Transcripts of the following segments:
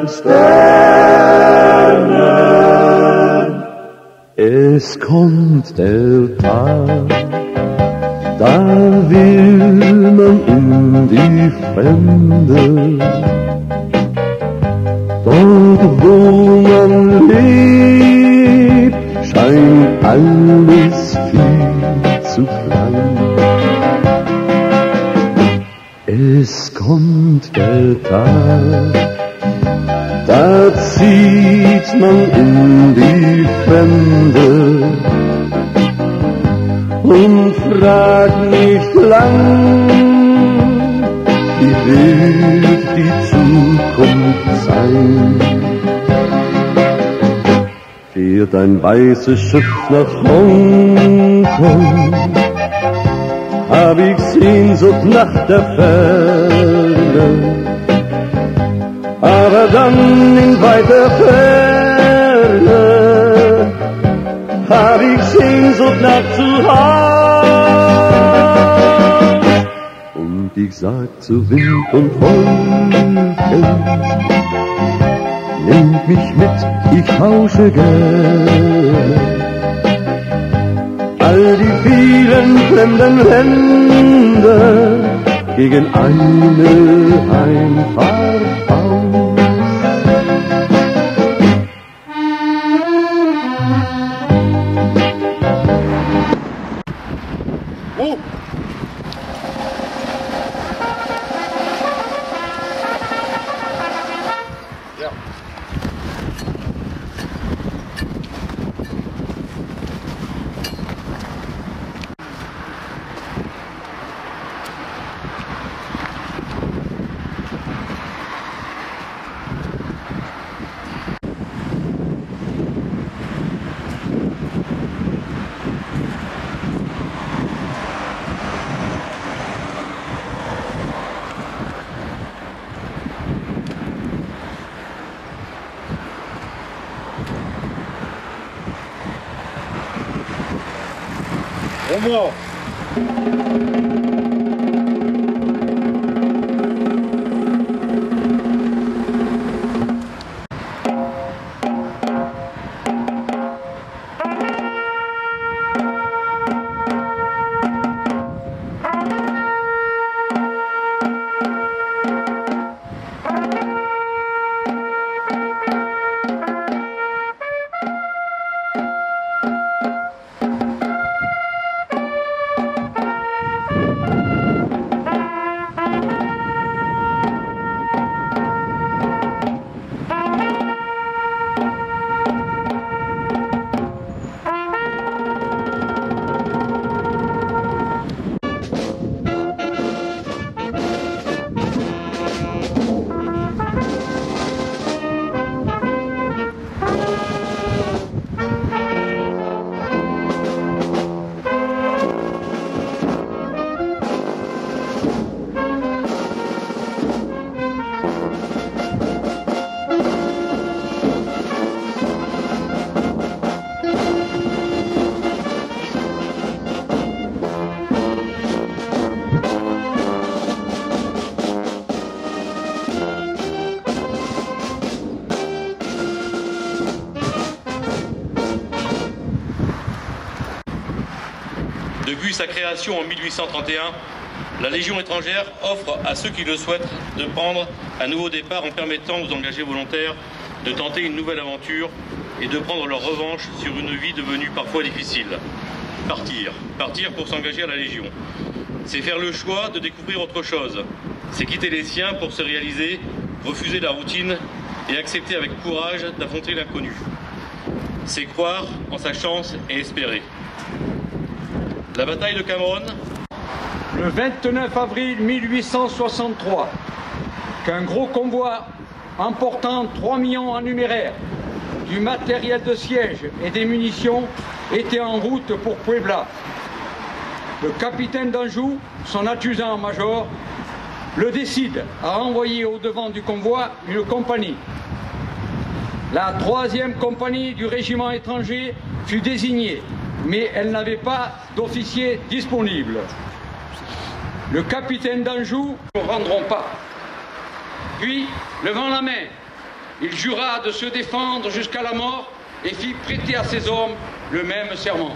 Sterne. Es kommt der Tag, da will man in die Fremde. Dort, wo man lebt, scheint alles viel zu klein. Es kommt der Tag, da zieht man in die Fremde und fragt nicht lang, wie wird die Zukunft sein. Fährt ein weißes Schiff nach Hongkong, hab ich Sehnsucht nach der Ferne, aber dann in weiter Ferne hab ich Sehnsucht nach zu Haus. Und ich sag zu Wind und Wolken, nehmt mich mit, ich tausche gerne. All die vielen fremden Länder gegen eine Einfahrt aus. Oh. Ja. Vamos! Depuis sa création en 1831, la Légion étrangère offre à ceux qui le souhaitent de prendre un nouveau départ en permettant aux engagés volontaires de tenter une nouvelle aventure et de prendre leur revanche sur une vie devenue parfois difficile. Partir pour s'engager à la Légion. C'est faire le choix de découvrir autre chose. C'est quitter les siens pour se réaliser, refuser la routine et accepter avec courage d'affronter l'inconnu. C'est croire en sa chance et espérer. La bataille de Cameron. Le 29 avril 1863, qu'un gros convoi emportant 3 millions en numéraire, du matériel de siège et des munitions était en route pour Puebla. Le capitaine d'Anjou, son adjudant-major, le décide à envoyer au devant du convoi une compagnie. La 3e compagnie du régiment étranger fut désignée, mais elle n'avait pas d'officier disponible. Le capitaine d'Anjou ne rendront pas. Puis, levant la main, il jura de se défendre jusqu'à la mort et fit prêter à ses hommes le même serment.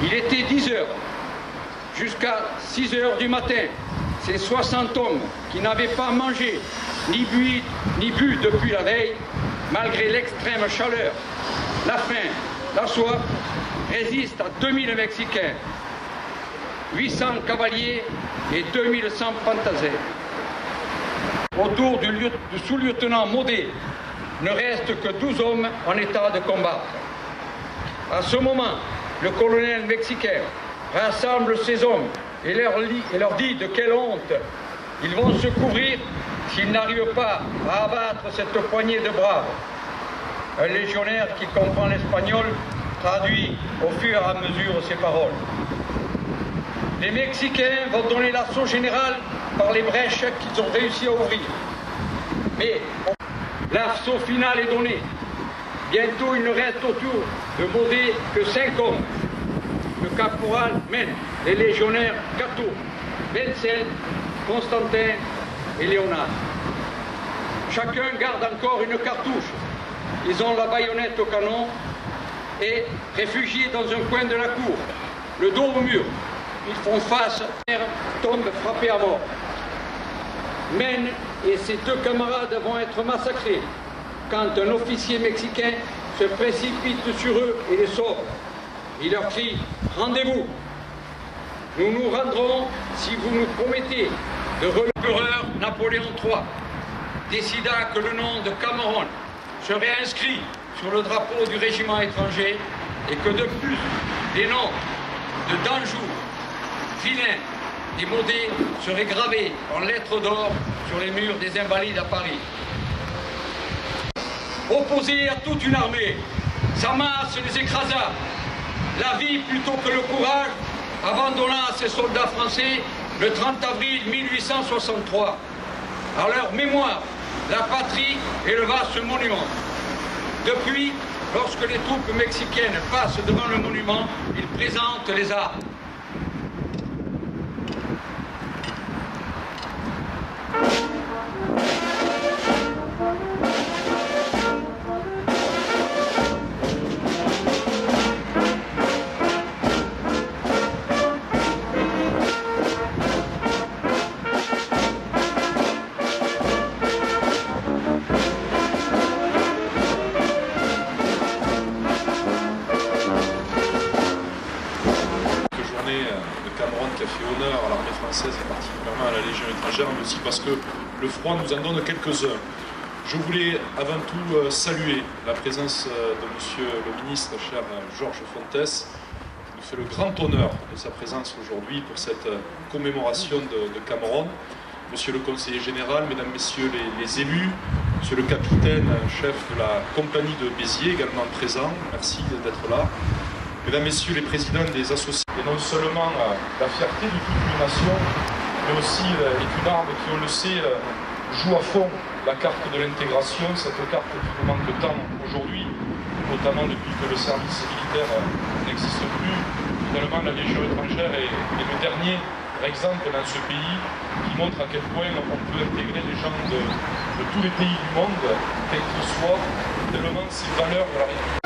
Il était 10 heures. Jusqu'à 6 heures du matin, ces 60 hommes qui n'avaient pas mangé, ni bu depuis la veille, malgré l'extrême chaleur, la faim, la soif, résistent à 2000 Mexicains, 800 cavaliers et 2100 fantassins. Autour du sous-lieutenant Maudet ne reste que 12 hommes en état de combattre. À ce moment, le colonel mexicain rassemble ses hommes et leur dit de quelle honte ils vont se couvrir s'ils n'arrivent pas à abattre cette poignée de braves. Un légionnaire qui comprend l'espagnol traduit au fur et à mesure ces paroles. Les Mexicains vont donner l'assaut général par les brèches qu'ils ont réussi à ouvrir. Mais l'assaut final est donné. Bientôt, il ne reste autour de Maudet que 5 hommes. Le caporal mène les légionnaires Cato, Wenzel, Constantin et Léonard. Chacun garde encore une cartouche. Ils ont la baïonnette au canon et, réfugiés dans un coin de la cour, le dos au mur, ils font face, tombent frappés à mort. Men et ses 2 camarades vont être massacrés quand un officier mexicain se précipite sur eux et les sauve. Il leur crie « Rendez-vous ! Nous nous rendrons si vous nous promettez de relever. » L'empereur Napoléon III décida que le nom de Cameron serait inscrit sur le drapeau du régiment étranger et que de plus, les noms de Danjou, Vilain et Maudet seraient gravés en lettres d'or sur les murs des Invalides à Paris. Opposé à toute une armée, sa masse les écrasa. La vie plutôt que le courage abandonna ses soldats français le 30 avril 1863. À leur mémoire, la patrie éleva ce monument. Depuis, lorsque les troupes mexicaines passent devant le monument, ils présentent les armes. Qui a fait honneur à l'armée française et particulièrement à la Légion étrangère, mais aussi parce que le froid nous en donne quelques-uns. Je voulais avant tout saluer la présence de Monsieur le ministre, cher Georges Fontès, qui nous fait le grand honneur de sa présence aujourd'hui pour cette commémoration de Cameron. Monsieur le conseiller général, mesdames, messieurs les élus, monsieur le capitaine, chef de la compagnie de Béziers, également présent, merci d'être là. Mesdames, messieurs les présidents des associations, et non seulement la fierté de toute une nation, mais aussi est une arme qui, on le sait, joue à fond la carte de l'intégration, cette carte qui nous manque tant aujourd'hui, notamment depuis que le service militaire n'existe plus. Finalement, la Légion étrangère est le dernier exemple dans ce pays qui montre à quel point on peut intégrer les gens de tous les pays du monde, quels qu'ils soient, tellement ces valeurs de la République.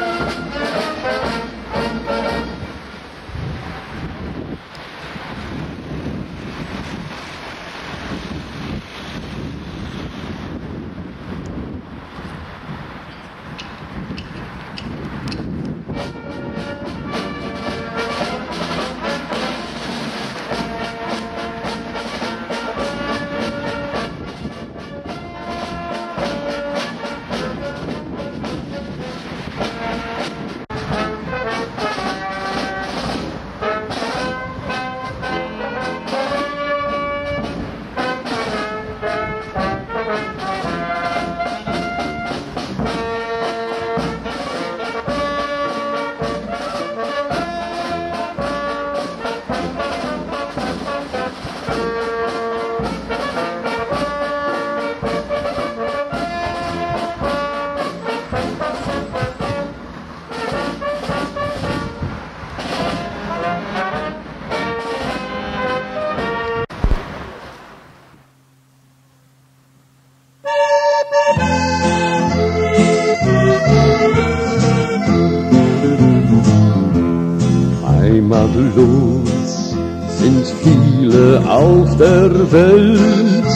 Heimatlos sind viele auf der Welt,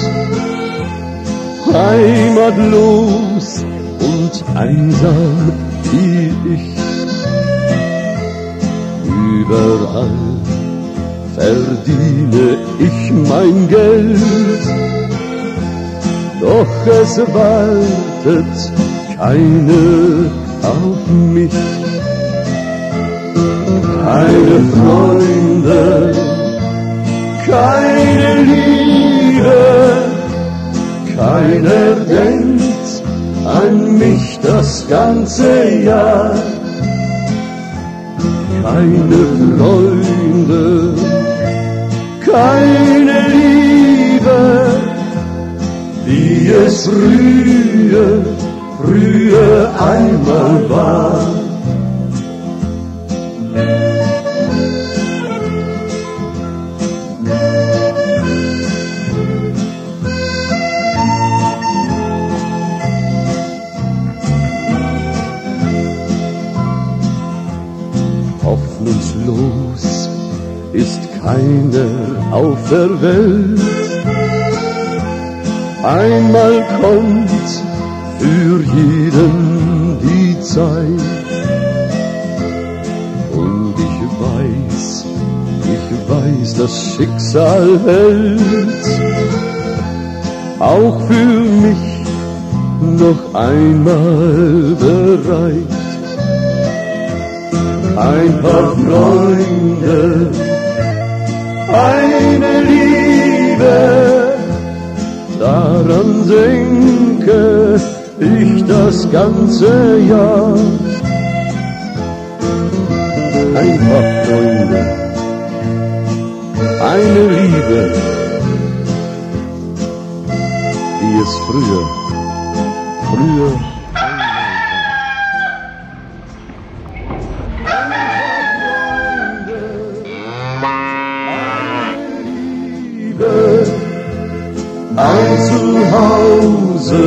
heimatlos und einsam wie ich. Überall verdiene ich mein Geld, doch es wartet keine auf mich. Keine Freunde, keine Liebe, keiner denkt an mich das ganze Jahr. Keine Freunde, keine Liebe, wie es früher einmal war. Hoffnungslos ist keiner auf der Welt. Einmal kommt für jeden die Zeit. Und ich weiß, das Schicksal hält auch für mich noch einmal bereit. Ein paar Freunde, eine Liebe, daran denke ich das ganze Jahr. Ein paar Freunde, eine Liebe, wie es früher ein Zuhause